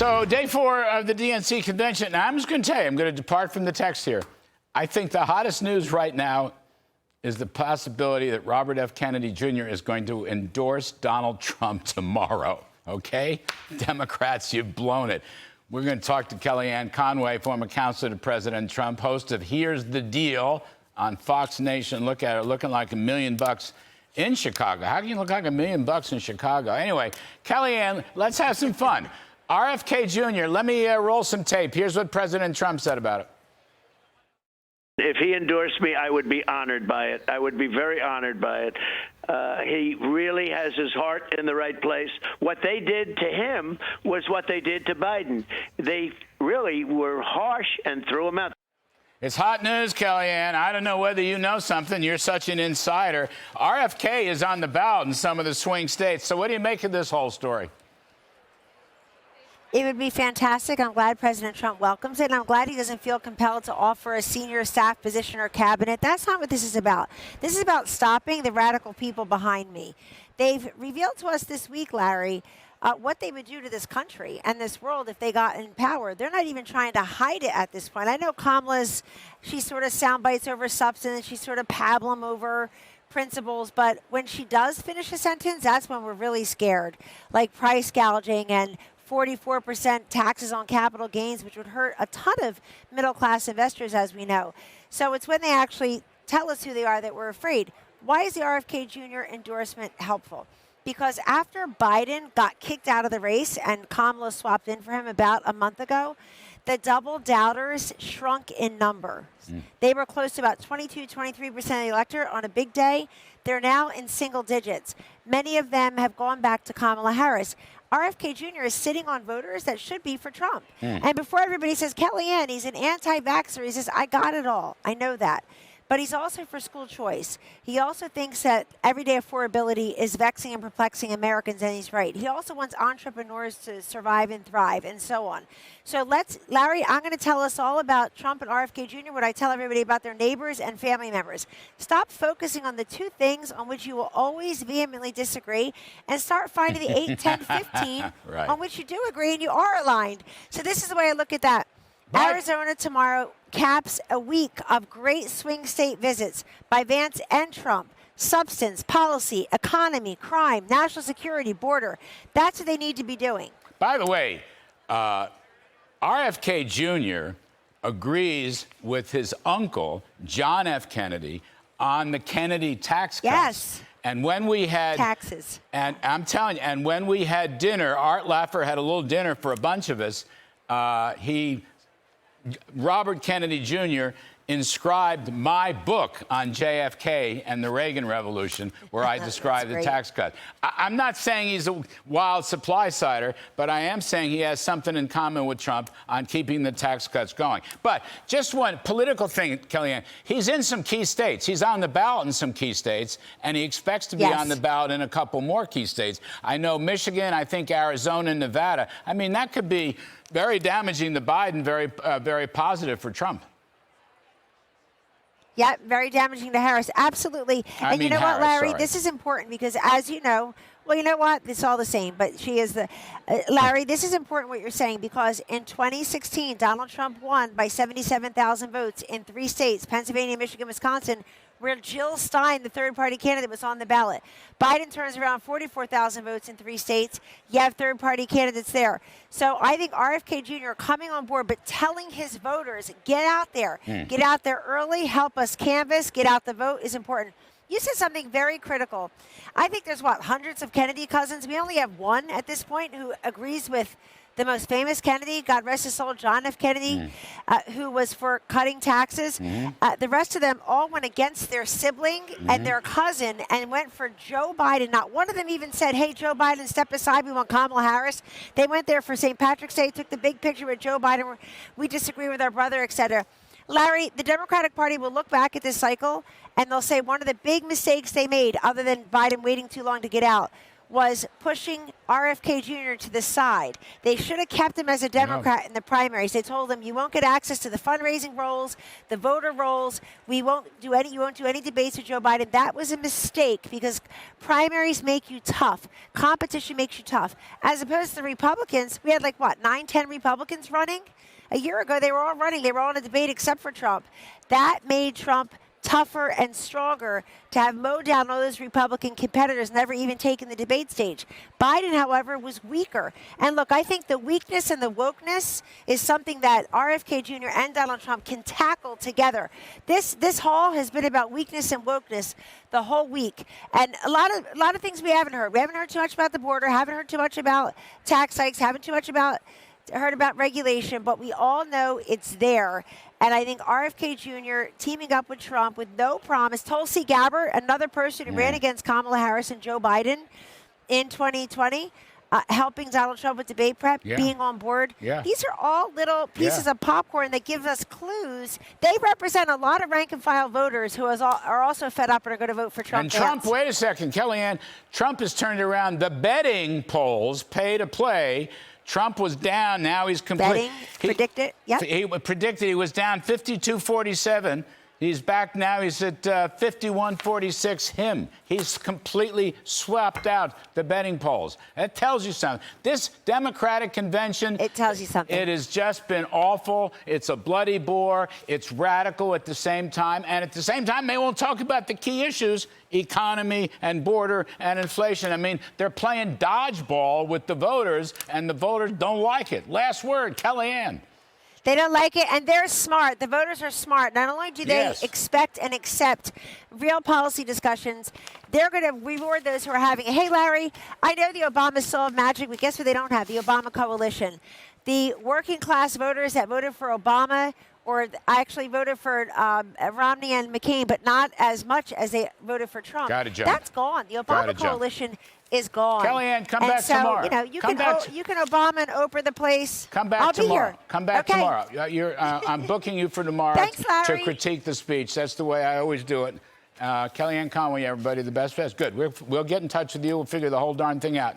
So day 4 of the DNC convention. Now, I'm just going to tell you, I'm going to depart from the text here. I think the hottest news right now is the possibility that Robert F. Kennedy Jr. is going to endorse Donald Trump tomorrow. Okay? Democrats, you've blown it. We're going to talk to Kellyanne Conway, former counselor to President Trump, host of Here's the Deal on Fox Nation. Look at her, looking like $1 million in Chicago. How can you look like $1 million in Chicago? Anyway, Kellyanne, let's have some fun. RFK Jr., let me roll some tape. Here's what President Trump said about it. If he endorsed me, I would be honored by it. I would be very honored by it. He really has his heart in the right place. What they did to him was what they did to Biden. They really were harsh and threw him out. It's hot news, Kellyanne. I don't know whether you know something. You're such an insider. RFK is on the ballot in some of the swing states. So what do you make of this whole story? It would be fantastic. I'm glad President Trump welcomes it, and I'm glad he doesn't feel compelled to offer a senior staff position or cabinet. That's not what this is about. This is about stopping the radical people behind me. They've revealed to us this week, Larry, what they would do to this country and this world if they got in power. They're not even trying to hide it at this point. I know Kamala's, she sort of sound bites over substance, she sort of pablum over principles, but when she does finish a sentence, that's when we're really scared, like price gouging and 44% taxes on capital gains, which would hurt a ton of middle-class investors, as we know. So it's when they actually tell us who they are that we're afraid. Why is the RFK Jr. endorsement helpful? Because after Biden got kicked out of the race and Kamala swapped in for him about a month ago, the double doubters shrunk in number. They were close to about 22, 23% of the electorate on a big day. They're now in single digits. Many of them have gone back to Kamala Harris. RFK Jr. is sitting on voters that should be for Trump. And before everybody says, Kellyanne, he's an anti-vaxxer, he says, I got it all. I know that. But he's also for school choice. He also thinks that everyday affordability is vexing and perplexing Americans, and he's right. He also wants entrepreneurs to survive and thrive, and so on. So Larry, I'm going to tell us all about Trump and RFK Jr., what I tell everybody about their neighbors and family members. Stop focusing on the two things on which you will always vehemently disagree, and start finding the 8, 10, 15 right, on which you do agree and you are aligned. So this is the way I look at that. Arizona tomorrow caps a week of great swing state visits by Vance and Trump. Substance, policy, economy, crime, national security, border. That's what they need to be doing. By the way, RFK Jr. agrees with his uncle, John F. Kennedy, on the Kennedy tax cuts. Yes. And when we had taxes, and I'm telling you, and when we had dinner, Art Laffer had a little dinner for a bunch of us. Robert Kennedy Jr. inscribed my book on JFK and the Reagan Revolution, where I describe the tax cut. I'm not saying he's a wild supply sider, but I am saying he has something in common with Trump on keeping the tax cuts going. But just one political thing, Kellyanne, he's in some key states. He's on the ballot in some key states, and he expects to be on the ballot in a couple more key states. I know Michigan, I think Arizona and Nevada. I mean, that could be very damaging to Biden, very positive for Trump. Yeah, very damaging to Harris. Absolutely. And you know what, Larry? This is important because, as you know, well, you know what? It's all the same, but she is the... Larry, this is important what you're saying because in 2016, Donald Trump won by 77,000 votes in 3 states, Pennsylvania, Michigan, Wisconsin, where Jill Stein, the third-party candidate, was on the ballot. Biden turns around 44,000 votes in 3 states. You have third-party candidates there. So I think RFK Jr. coming on board, but telling his voters, get out there. Get out there early, help us canvass, get out the vote is important. You said something very critical. I think there's, hundreds of Kennedy cousins. We only have one at this point who agrees with the most famous Kennedy, God rest his soul, John F. Kennedy, who was for cutting taxes. The rest of them all went against their sibling and their cousin and went for Joe Biden. Not one of them even said, hey, Joe Biden, step aside. We want Kamala Harris. They went there for St. Patrick's Day, took the big picture with Joe Biden. We disagree with our brother, et cetera. Larry, the Democratic Party will look back at this cycle and they'll say one of the big mistakes they made, other than Biden waiting too long to get out, was pushing RFK Jr. to the side. They should have kept him as a Democrat in the primaries. They told him, you won't get access to the fundraising rolls, the voter rolls. You won't do any debates with Joe Biden. That was a mistake because primaries make you tough. Competition makes you tough. As opposed to the Republicans, we had 9, 10 Republicans running? A year ago, they were all running. They were all in a debate except for Trump. That made Trump tougher and stronger to have mowed down all those Republican competitors, never even taken the debate stage. Biden, however, was weaker. And look, I think the weakness and the wokeness is something that RFK Jr. and Donald Trump can tackle together. This hall has been about weakness and wokeness the whole week. And a lot of things we haven't heard. We haven't heard too much about the border, haven't heard too much about tax hikes, haven't heard about regulation, but we all know it's there. And I think RFK Jr. teaming up with Trump with no promise. Tulsi Gabbard, another person who ran against Kamala Harris and Joe Biden in 2020, helping Donald Trump with debate prep, being on board. These are all little pieces of popcorn that give us clues. They represent a lot of rank and file voters who are also fed up and are going to vote for Trump. And Trump, wait a second, Kellyanne, Trump has turned around the betting polls, pay to play. Trump was down. Now he's completely predicted. Yep. He predicted he was down 52-47. He's back now. He's at 51-46. He's completely swept out the betting polls. That tells you something. This Democratic convention. It tells you something. It has just been awful. It's a bloody bore. It's radical at the same time. And at the same time, they won't talk about the key issues, economy and border and inflation. I mean, they're playing dodgeball with the voters, and the voters don't like it. Last word, Kellyanne. They don't like it, and they're smart. The voters are smart. Not only do they expect and accept real policy discussions, they're going to reward those who are having it. Hey, Larry, I know the Obamas still have magic, but guess what they don't have? The Obama coalition. The working class voters that voted for Obama or actually voted for Romney and McCain, but not as much as they voted for Trump. That's gone. The Obama coalition is gone. Kellyanne, come back tomorrow. You know, you can Obama and Oprah the place. Come back tomorrow. Come back tomorrow. I'm booking you for tomorrow. Thanks, Larry. To critique the speech. That's the way I always do it. Kellyanne Conway, everybody, the best. Good. We'll get in touch with you. We'll figure the whole darn thing out.